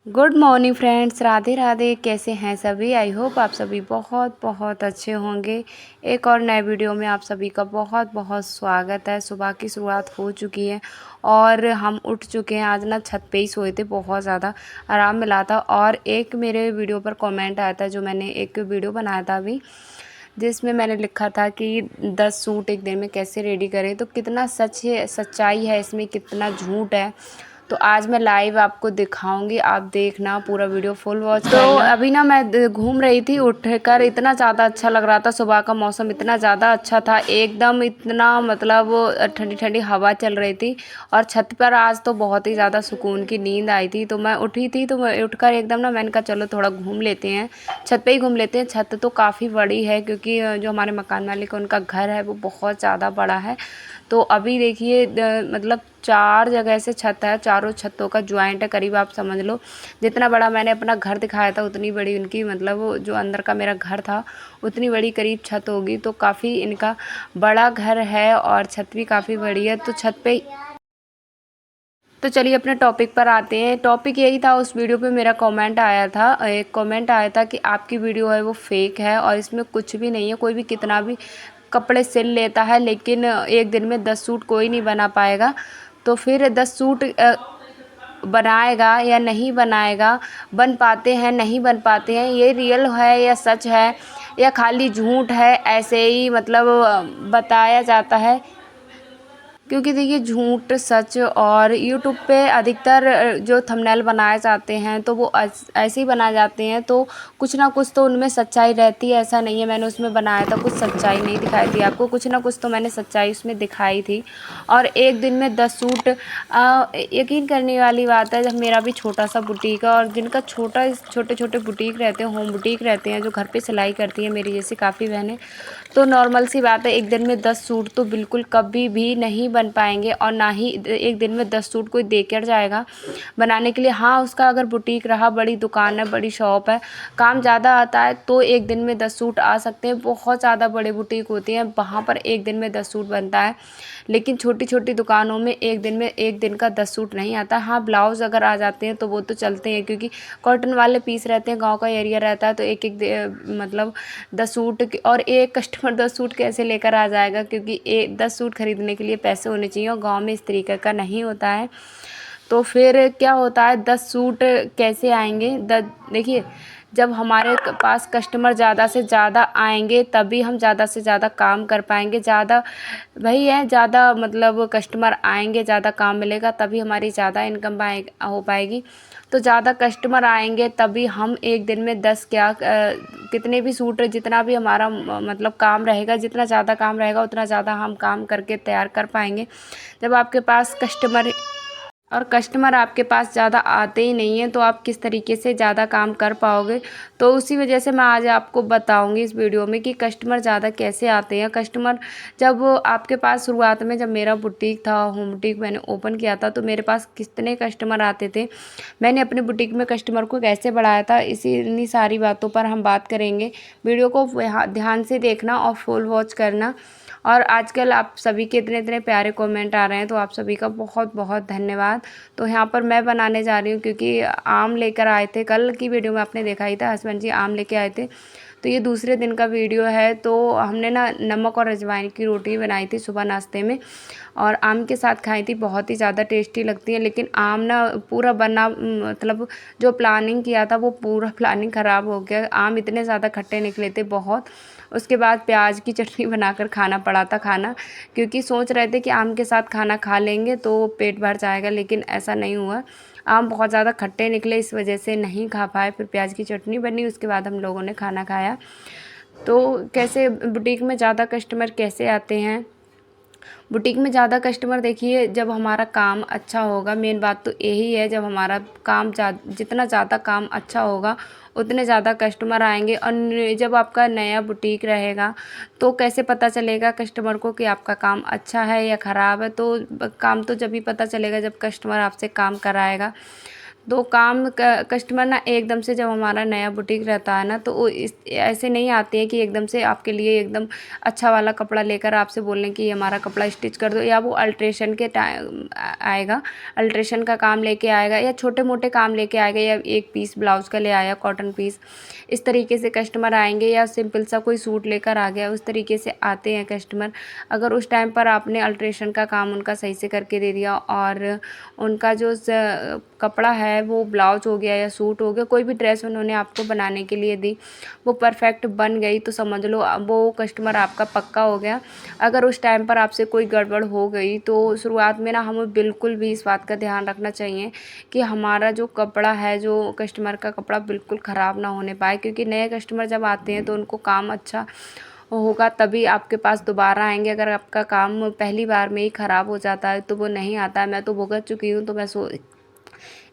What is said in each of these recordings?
Good morning friends, Radhe Radhe. कैसे हैं सभी? आई होप आप सभी बहुत बहुत अच्छे होंगे। एक और नए वीडियो में आप सभी का बहुत बहुत स्वागत है। सुबह की शुरुआत हो चुकी है और हम उठ चुके हैं। आज ना छत पे ही सोए थे, बहुत ज़्यादा आराम मिला था। और एक मेरे वीडियो पर कमेंट आया था, जो मैंने एक वीडियो बनाया था अभी, जिसमें मैंने लिखा था कि 10 सूट एक दिन में कैसे रेडी करें। तो कितना सच है, सच्चाई है इसमें, कितना झूठ है। तो आज मैं लाइव आपको दिखाऊंगी, आप देखना, पूरा वीडियो फुल वॉच करना। तो अभी ना मैं घूम रही थी, उठकर इतना ज़्यादा अच्छा लग रहा था। सुबह का मौसम इतना ज़्यादा अच्छा था, एकदम इतना मतलब ठंडी ठंडी हवा चल रही थी। और छत पर आज तो बहुत ही ज़्यादा सुकून की नींद आई थी। तो मैं उठी थी, तो मैं उठकर एकदम ना मैंने कहा चलो थोड़ा घूम लेते हैं, छत पे ही घूम लेते हैं। छत तो काफ़ी बड़ी है, क्योंकि जो हमारे मकान मालिक है उनका घर है वो बहुत ज़्यादा बड़ा है। तो अभी देखिए मतलब 4 जगह से छत है, चारों छतों का ज्वाइंट है करीब, आप समझ लो। जितना बड़ा मैंने अपना घर दिखाया था उतनी बड़ी उनकी, मतलब वो जो अंदर का मेरा घर था उतनी बड़ी करीब छत होगी। तो काफ़ी इनका बड़ा घर है और छत भी काफ़ी बड़ी है। तो छत पे, तो चलिए अपने टॉपिक पर आते हैं। टॉपिक यही था, उस वीडियो पे मेरा कमेंट आया था, एक कमेंट आया था कि आपकी वीडियो है वो फेक है और इसमें कुछ भी नहीं है। कोई भी कितना भी कपड़े सिल लेता है, लेकिन एक दिन में 10 सूट कोई नहीं बना पाएगा। तो फिर 10 सूट बनाएगा या नहीं बनाएगा, बन पाते हैं नहीं बन पाते हैं, ये रियल है या सच है या खाली झूठ है, ऐसे ही मतलब बताया जाता है। क्योंकि देखिए झूठ सच और यूट्यूब पे अधिकतर जो थंबनेल बनाए जाते हैं तो वो ऐसे ही बनाए जाते हैं। तो कुछ ना कुछ तो उनमें सच्चाई रहती है, ऐसा नहीं है मैंने उसमें बनाया था कुछ सच्चाई नहीं दिखाई थी आपको, कुछ ना कुछ तो मैंने सच्चाई उसमें दिखाई थी। और एक दिन में 10 सूट, यकीन करने वाली बात है, जब मेरा भी छोटा सा बुटीक है और जिनका छोटे छोटे बुटीक रहते हैं, होम बुटीक रहते हैं, जो घर पे सिलाई करती हैं मेरी जैसी काफ़ी बहनें, तो नॉर्मल सी बात है, एक दिन में 10 सूट तो बिल्कुल कभी भी नहीं बन पाएंगे। और ना ही एक दिन में 10 सूट कोई देकर जाएगा बनाने के लिए। हाँ, उसका अगर बुटीक रहा, बड़ी दुकान है, बड़ी शॉप है, काम ज़्यादा आता है, तो एक दिन में 10 सूट आ सकते हैं। बहुत ज़्यादा बड़े बुटीक होती हैं, वहाँ पर एक दिन में 10 सूट बनता है। लेकिन छोटी छोटी दुकानों में एक दिन का 10 सूट नहीं आता। हाँ, ब्लाउज़ अगर आ जाते हैं तो वो तो चलते हैं, क्योंकि कॉटन वाले पीस रहते हैं, गांव का एरिया रहता है। तो एक एक मतलब 10 सूट और एक कस्टमर 10 सूट कैसे लेकर आ जाएगा, क्योंकि 10 सूट खरीदने के लिए पैसे होने चाहिए, और गांव में इस तरीके का नहीं होता है। तो फिर क्या होता है, 10 सूट कैसे आएंगे? देखिए, जब हमारे पास कस्टमर ज़्यादा से ज़्यादा आएंगे तभी हम ज़्यादा से ज़्यादा काम कर पाएंगे। ज़्यादा वही है, ज़्यादा मतलब कस्टमर आएंगे, ज़्यादा काम मिलेगा, तभी हमारी ज़्यादा इनकम हो पाएगी। तो ज़्यादा कस्टमर आएंगे तभी हम एक दिन में 10 क्या कितने भी सूट, जितना भी हमारा मतलब काम रहेगा, जितना ज़्यादा काम रहेगा उतना ज़्यादा हम काम करके तैयार कर पाएंगे। जब आपके पास कस्टमर आपके पास ज़्यादा आते ही नहीं हैं, तो आप किस तरीके से ज़्यादा काम कर पाओगे? तो उसी वजह से मैं आज आपको बताऊंगी इस वीडियो में कि कस्टमर ज़्यादा कैसे आते हैं। कस्टमर जब आपके पास शुरुआत में, जब मेरा बुटीक था, होम बुटीक मैंने ओपन किया था, तो मेरे पास कितने कस्टमर आते थे, मैंने अपने बुटीक में कस्टमर को कैसे बढ़ाया था, इन्हीं सारी बातों पर हम बात करेंगे। वीडियो को ध्यान से देखना और फुल वॉच करना। और आजकल आप सभी के इतने इतने प्यारे कमेंट आ रहे हैं, तो आप सभी का बहुत बहुत धन्यवाद। तो यहाँ पर मैं बनाने जा रही हूँ, क्योंकि आम लेकर आए थे, कल की वीडियो में आपने देखा ही था, हस्बैंड जी आम लेके आए थे। तो ये दूसरे दिन का वीडियो है। तो हमने ना नमक और अजवाइन की रोटी बनाई थी सुबह नाश्ते में, और आम के साथ खाई थी। बहुत ही ज़्यादा टेस्टी लगती है, लेकिन आम ना पूरा बना, मतलब जो प्लानिंग किया था वो पूरा प्लानिंग ख़राब हो गया। आम इतने ज़्यादा खट्टे निकले थे बहुत। उसके बाद प्याज की चटनी बनाकर खाना पड़ा था खाना, क्योंकि सोच रहे थे कि आम के साथ खाना खा लेंगे तो पेट भर जाएगा, लेकिन ऐसा नहीं हुआ। आम बहुत ज़्यादा खट्टे निकले, इस वजह से नहीं खा पाए। फिर प्याज की चटनी बनी, उसके बाद हम लोगों ने खाना खाया। तो कैसे बुटीक में ज़्यादा कस्टमर कैसे आते हैं? बुटीक में ज़्यादा कस्टमर, देखिए, जब हमारा काम अच्छा होगा, मेन बात तो यही है, जब हमारा काम जितना ज़्यादा काम अच्छा होगा उतने ज़्यादा कस्टमर आएंगे। और जब आपका नया बुटीक रहेगा तो कैसे पता चलेगा कस्टमर को कि आपका काम अच्छा है या ख़राब है? तो काम तो जब भी पता चलेगा जब कस्टमर आपसे काम कराएगा। तो काम कस्टमर ना एकदम से, जब हमारा नया बुटीक रहता है ना, तो वो इस ऐसे नहीं आते हैं कि एकदम से आपके लिए एकदम अच्छा वाला कपड़ा लेकर आपसे बोलें कि हमारा कपड़ा स्टिच कर दो, या वो अल्ट्रेशन के टाइम आएगा, अल्ट्रेशन का काम लेके आएगा, या छोटे मोटे काम लेके आएगा, या एक पीस ब्लाउज़ का ले आया कॉटन पीस, इस तरीके से कस्टमर आएंगे, या सिंपल सा कोई सूट लेकर आ गया, उस तरीके से आते हैं कस्टमर। अगर उस टाइम पर आपने अल्ट्रेशन का काम उनका सही से करके दे दिया, और उनका जो कपड़ा है वो ब्लाउज हो गया या सूट हो गया, कोई भी ड्रेस उन्होंने आपको बनाने के लिए दी, वो परफेक्ट बन गई, तो समझ लो वो कस्टमर आपका पक्का हो गया। अगर उस टाइम पर आपसे कोई गड़बड़ हो गई, तो शुरुआत में ना हमें बिल्कुल भी इस बात का ध्यान रखना चाहिए कि हमारा जो कपड़ा है, जो कस्टमर का कपड़ा बिल्कुल ख़राब ना होने पाए, क्योंकि नए कस्टमर जब आते हैं तो उनको काम अच्छा होगा तभी आपके पास दोबारा आएंगे। अगर आपका काम पहली बार में ही ख़राब हो जाता है तो वो नहीं आता है। मैं तो भुगत चुकी हूँ, तो मैं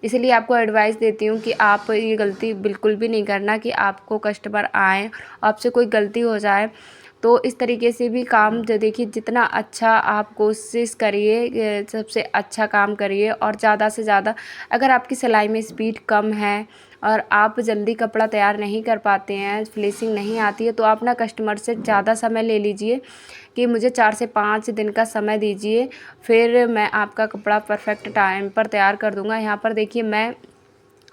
इसलिए आपको एडवाइस देती हूँ कि आप ये गलती बिल्कुल भी नहीं करना कि आपको कस्टमर आए, आपसे कोई गलती हो जाए। तो इस तरीके से भी काम जो देखिए, जितना अच्छा आप कोशिश करिए, सबसे अच्छा काम करिए, और ज़्यादा से ज़्यादा अगर आपकी सिलाई में स्पीड कम है और आप जल्दी कपड़ा तैयार नहीं कर पाते हैं, फिनिशिंग नहीं आती है, तो आप ना कस्टमर से ज़्यादा समय ले लीजिए कि मुझे 4 से 5 दिन का समय दीजिए, फिर मैं आपका कपड़ा परफेक्ट टाइम पर तैयार कर दूँगा। यहाँ पर देखिए, मैं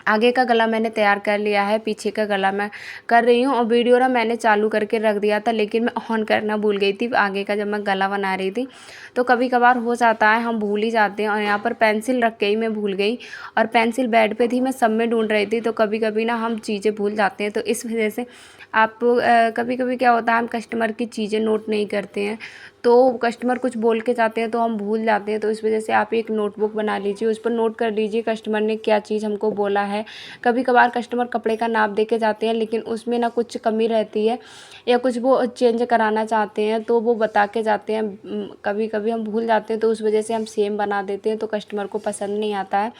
आगे का गला मैंने तैयार कर लिया है, पीछे का गला मैं कर रही हूँ, और वीडियो ना मैंने चालू करके रख दिया था, लेकिन मैं ऑन करना भूल गई थी आगे का, जब मैं गला बना रही थी। तो कभी कभार हो जाता है, हम भूल ही जाते हैं, और यहाँ पर पेंसिल रख के ही मैं भूल गई, और पेंसिल बेड पे थी, मैं सब में ढूंढ रही थी, तो कभी कभी ना हम चीज़ें भूल जाते हैं। तो इस वजह से आप कभी कभी क्या होता है, हम कस्टमर की चीज़ें नोट नहीं करते हैं, तो कस्टमर कुछ बोल के जाते हैं तो हम भूल जाते हैं। तो इस वजह से आप एक नोटबुक बना लीजिए, उस पर नोट कर लीजिए कस्टमर ने क्या चीज़ हमको बोला है। कभी कभार कस्टमर कपड़े का नाप दे के जाते हैं, लेकिन उसमें ना कुछ कमी रहती है, या कुछ वो चेंज कराना चाहते हैं, तो वो बता के जाते हैं। कभी कभी हम भूल जाते हैं, तो उस वजह से हम सेम बना देते हैं, तो कस्टमर को पसंद नहीं आता है।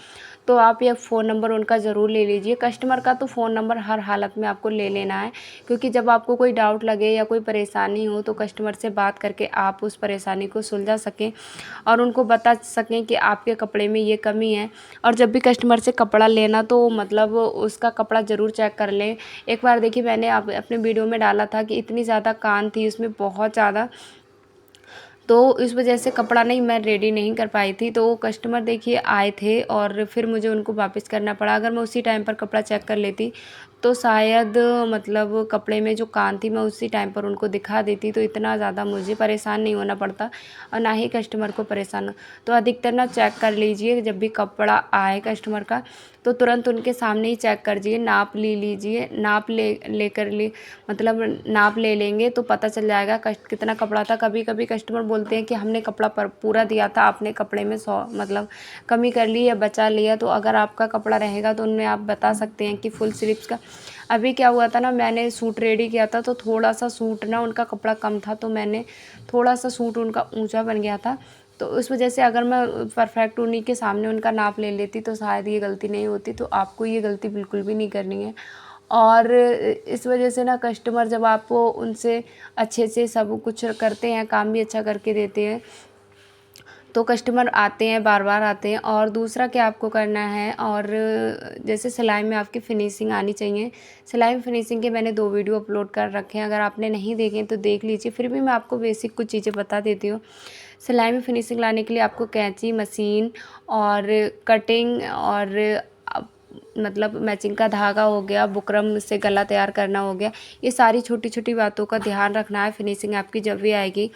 तो आप ये फ़ोन नंबर उनका ज़रूर ले लीजिए। कस्टमर का तो फ़ोन नंबर हर हालत में आपको ले लेना है, क्योंकि जब आपको कोई डाउट लगे या कोई परेशानी हो, तो कस्टमर से बात करके आप उस परेशानी को सुलझा सकें, और उनको बता सकें कि आपके कपड़े में ये कमी है। और जब भी कस्टमर से कपड़ा लेना, तो मतलब उसका कपड़ा ज़रूर चेक कर लें। एक बार देखिए, मैंने अपने वीडियो में डाला था कि इतनी ज़्यादा कान थी उसमें, बहुत ज़्यादा, तो इस वजह से कपड़ा नहीं, मैं रेडी नहीं कर पाई थी। तो कस्टमर देखिए आए थे, और फिर मुझे उनको वापस करना पड़ा। अगर मैं उसी टाइम पर कपड़ा चेक कर लेती, तो शायद मतलब कपड़े में जो कान थी मैं उसी टाइम पर उनको दिखा देती, तो इतना ज़्यादा मुझे परेशान नहीं होना पड़ता, और ना ही कस्टमर को परेशान। तो अधिकतर ना चेक कर लीजिए, जब भी कपड़ा आए कस्टमर का, तो तुरंत उनके सामने ही चेक कर लीजिए, नाप ले लीजिए, नाप लेकर मतलब नाप ले लेंगे तो पता चल जाएगा कितना कपड़ा था। कभी कभी कस्टमर बोलते हैं कि हमने कपड़ा पूरा दिया था, आपने कपड़े में 100 मतलब कमी कर ली या बचा लिया। तो अगर आपका कपड़ा रहेगा तो उनमें आप बता सकते हैं कि फुल स्लीव्स का। अभी क्या हुआ था ना, मैंने सूट रेडी किया था, तो थोड़ा सा सूट ना उनका कपड़ा कम था, तो मैंने थोड़ा सा सूट उनका ऊंचा बन गया था। तो उस वजह से अगर मैं परफेक्ट उन्हीं के सामने उनका नाप ले लेती, तो शायद ये गलती नहीं होती। तो आपको ये गलती बिल्कुल भी नहीं करनी है। और इस वजह से ना कस्टमर जब आप उनसे अच्छे से सब कुछ करते हैं, काम भी अच्छा करके देते हैं, तो कस्टमर आते हैं, बार बार आते हैं। और दूसरा क्या आपको करना है, और जैसे सिलाई में आपकी फ़िनिशिंग आनी चाहिए। सिलाई में फ़िनिशिंग के मैंने 2 वीडियो अपलोड कर रखे हैं, अगर आपने नहीं देखे तो देख लीजिए। फिर भी मैं आपको बेसिक कुछ चीज़ें बता देती हूँ। सिलाई में फ़िनिशिंग लाने के लिए आपको कैंची, मशीन और कटिंग, और मतलब मैचिंग का धागा हो गया, बुकरम से गला तैयार करना हो गया, ये सारी छोटी छोटी बातों का ध्यान रखना है। फिनिशिंग आपकी जब भी आएगी,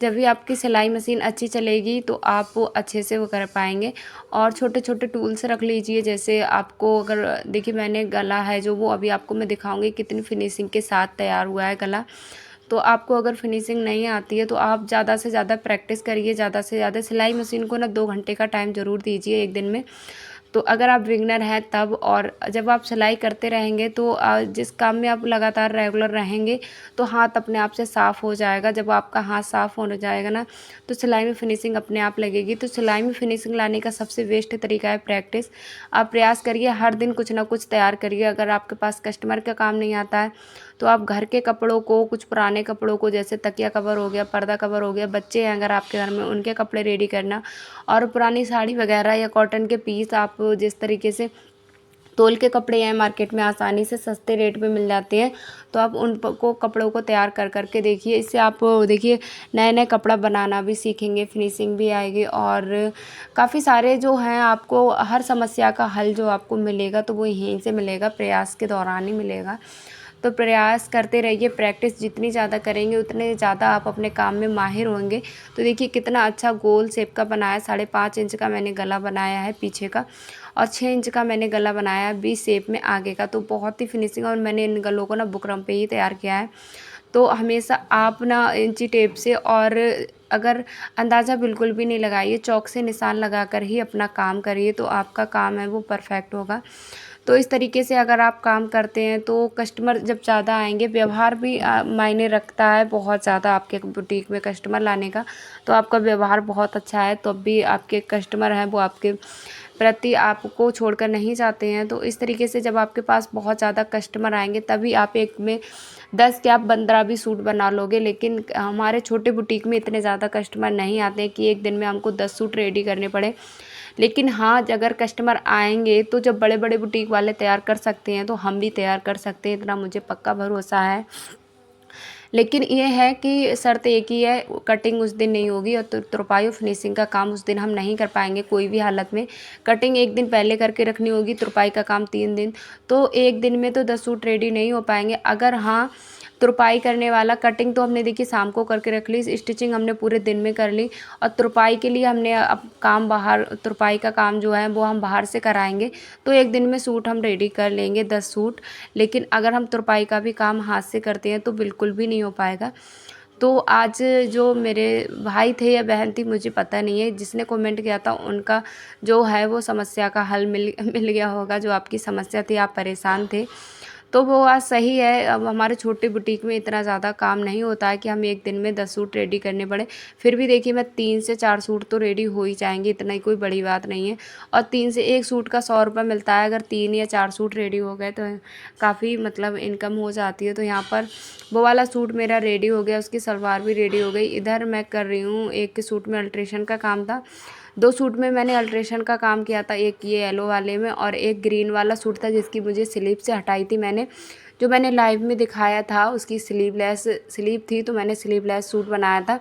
जब भी आपकी सिलाई मशीन अच्छी चलेगी, तो आप वो अच्छे से वो कर पाएंगे। और छोटे छोटे टूल्स रख लीजिए, जैसे आपको अगर देखिए, मैंने गला है जो, वो अभी आपको मैं दिखाऊंगी कितनी फिनिशिंग के साथ तैयार हुआ है गला। तो आपको अगर फिनिशिंग नहीं आती है, तो आप ज़्यादा से ज़्यादा प्रैक्टिस करिए, ज़्यादा से ज़्यादा सिलाई मशीन को ना 2 घंटे का टाइम ज़रूर दीजिए एक दिन में। तो अगर आप बिगनर हैं तब, और जब आप सिलाई करते रहेंगे, तो जिस काम में आप लगातार रेगुलर रहेंगे, तो हाथ अपने आप से साफ़ हो जाएगा। जब आपका हाथ साफ़ हो जाएगा ना, तो सिलाई में फिनिशिंग अपने आप लगेगी। तो सिलाई में फिनिशिंग लाने का सबसे बेस्ट तरीका है प्रैक्टिस। आप प्रयास करिए, हर दिन कुछ ना कुछ तैयार करिए। अगर आपके पास कस्टमर का काम नहीं आता है, तो आप घर के कपड़ों को, कुछ पुराने कपड़ों को, जैसे तकिया कवर हो गया, पर्दा कवर हो गया, बच्चे हैं अगर आपके घर में, उनके कपड़े रेडी करना, और पुरानी साड़ी वगैरह या कॉटन के पीस आप जिस तरीके से तौल के कपड़े हैं मार्केट में आसानी से सस्ते रेट में मिल जाते हैं, तो आप उनको कपड़ों को तैयार कर करके देखिए। इससे आप देखिए नए नए कपड़ा बनाना भी सीखेंगे, फिनिशिंग भी आएगी और काफ़ी सारे जो हैं आपको हर समस्या का हल जो आपको मिलेगा तो वो यहीं से मिलेगा, प्रयास के दौरान ही मिलेगा। तो प्रयास करते रहिए, प्रैक्टिस जितनी ज़्यादा करेंगे उतने ज़्यादा आप अपने काम में माहिर होंगे। तो देखिए कितना अच्छा गोल शेप का बनाया, 5.5 इंच का मैंने गला बनाया है पीछे का और 6 इंच का मैंने गला बनाया है वी शेप में आगे का। तो बहुत ही फिनिशिंग, और मैंने इन गलों को ना बुकरम पे ही तैयार किया है। तो हमेशा आप ना इंची टेप से, और अगर अंदाज़ा बिल्कुल भी नहीं लगाइए, चौक से निशान लगा कर ही अपना काम करिए, तो आपका काम है वो परफेक्ट होगा। तो इस तरीके से अगर आप काम करते हैं तो कस्टमर जब ज़्यादा आएंगे, व्यवहार भी मायने रखता है बहुत ज़्यादा आपके बुटीक में कस्टमर लाने का। तो आपका व्यवहार बहुत अच्छा है तो अब भी आपके कस्टमर हैं वो आपके प्रति आपको छोड़कर नहीं जाते हैं। तो इस तरीके से जब आपके पास बहुत ज़्यादा कस्टमर आएंगे तभी आप एक में 10 क्या 15 भी सूट बना लोगे। लेकिन हमारे छोटे बुटीक में इतने ज़्यादा कस्टमर नहीं आते हैं कि एक दिन में हमको 10 सूट रेडी करने पड़े। लेकिन हाँ, अगर कस्टमर आएंगे तो जब बड़े बड़े बुटीक वाले तैयार कर सकते हैं तो हम भी तैयार कर सकते हैं, इतना मुझे पक्का भरोसा है। लेकिन ये है कि शर्त एक ही है, कटिंग उस दिन नहीं होगी और तुरपाई और फिनिशिंग का काम उस दिन हम नहीं कर पाएंगे कोई भी हालत में। कटिंग एक दिन पहले करके रखनी होगी, तुरपाई का काम 3 दिन। तो एक दिन में तो 10 सूट रेडी नहीं हो पाएंगे। अगर हाँ, तुरपाई करने वाला, कटिंग तो हमने देखिए शाम को करके रख ली, स्टिचिंग हमने पूरे दिन में कर ली और तुरपाई के लिए हमने अब काम बाहर, तुरपाई का काम जो है वो हम बाहर से कराएंगे। तो एक दिन में सूट हम रेडी कर लेंगे 10 सूट। लेकिन अगर हम तुरपाई का भी काम हाथ से करते हैं तो बिल्कुल भी नहीं हो पाएगा। तो आज जो मेरे भाई थे या बहन थी मुझे पता नहीं है, जिसने कमेंट किया था उनका जो है वो समस्या का हल मिल गया होगा। जो आपकी समस्या थी, आप परेशान थे, तो वो आज सही है। अब हमारे छोटे बुटीक में इतना ज़्यादा काम नहीं होता है कि हम एक दिन में 10 सूट रेडी करने पड़े। फिर भी देखिए मैं 3 से 4 सूट तो रेडी हो ही जाएंगे, इतना ही कोई बड़ी बात नहीं है। और 3 से 1 सूट का 100 रुपये मिलता है। अगर 3 या 4 सूट रेडी हो गए तो काफ़ी मतलब इनकम हो जाती है। तो यहाँ पर वो वाला सूट मेरा रेडी हो गया, उसकी सलवार भी रेडी हो गई। इधर मैं कर रही हूँ, एक सूट में अल्ट्रेशन का काम था, 2 सूट में मैंने अल्ट्रेशन का काम किया था। एक ये येलो वाले में और एक ग्रीन वाला सूट था जिसकी मुझे स्लीव से हटाई थी मैंने। जो मैंने लाइव में दिखाया था उसकी स्लीवलेस स्लीव थी, तो मैंने स्लीवलेस सूट बनाया था।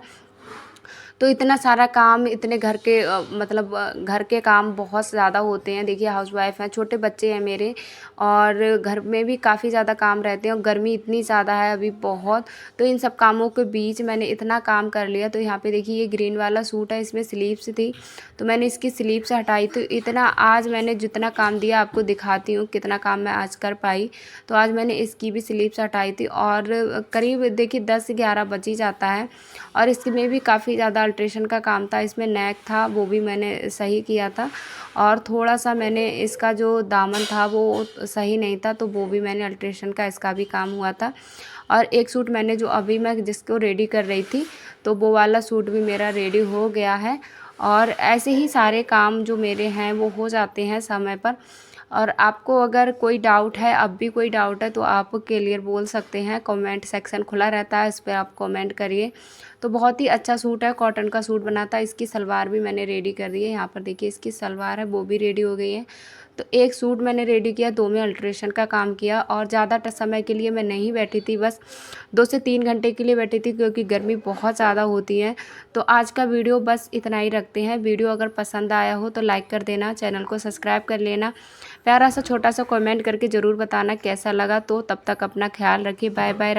तो इतना सारा काम, इतने घर के मतलब घर के काम बहुत ज़्यादा होते हैं। देखिए हाउसवाइफ हैं, छोटे बच्चे हैं मेरे और घर में भी काफ़ी ज़्यादा काम रहते हैं और गर्मी इतनी ज़्यादा है अभी बहुत। तो इन सब कामों के बीच मैंने इतना काम कर लिया। तो यहाँ पे देखिए ये ग्रीन वाला सूट है, इसमें स्लीव्स थी तो मैंने इसकी स्लीव से हटाई। तो इतना आज मैंने जितना काम दिया आपको दिखाती हूँ कितना काम मैं आज कर पाई। तो आज मैंने इसकी भी स्लीव से हटाई थी और करीब देखिए 10-11 बज ही जाता है। और इसमें भी काफ़ी ज़्यादा अल्ट्रेशन का काम था। इसमें नेक था वो भी मैंने सही किया था और थोड़ा सा मैंने इसका जो दामन था वो सही नहीं था, तो वो भी मैंने अल्ट्रेशन का इसका भी काम हुआ था। और एक सूट मैंने जो अभी मैं जिसको रेडी कर रही थी तो वो वाला सूट भी मेरा रेडी हो गया है। और ऐसे ही सारे काम जो मेरे हैं वो हो जाते हैं समय पर। और आपको अगर कोई डाउट है, अब भी कोई डाउट है, तो आप क्लियर बोल सकते हैं, कमेंट सेक्शन खुला रहता है, इस पर आप कमेंट करिए। तो बहुत ही अच्छा सूट है, कॉटन का सूट बना था। इसकी सलवार भी मैंने रेडी कर दी है, यहाँ पर देखिए इसकी सलवार है वो भी रेडी हो गई है। तो एक सूट मैंने रेडी किया, 2 में अल्ट्रेशन का काम किया और ज़्यादा समय के लिए मैं नहीं बैठी थी, बस 2 से 3 घंटे के लिए बैठी थी क्योंकि गर्मी बहुत ज़्यादा होती है। तो आज का वीडियो बस इतना ही रखते हैं। वीडियो अगर पसंद आया हो तो लाइक कर देना, चैनल को सब्सक्राइब कर लेना, प्यारा सा छोटा सा कमेंट करके ज़रूर बताना कैसा लगा। तो तब तक अपना ख्याल रखिए, बाय बाय।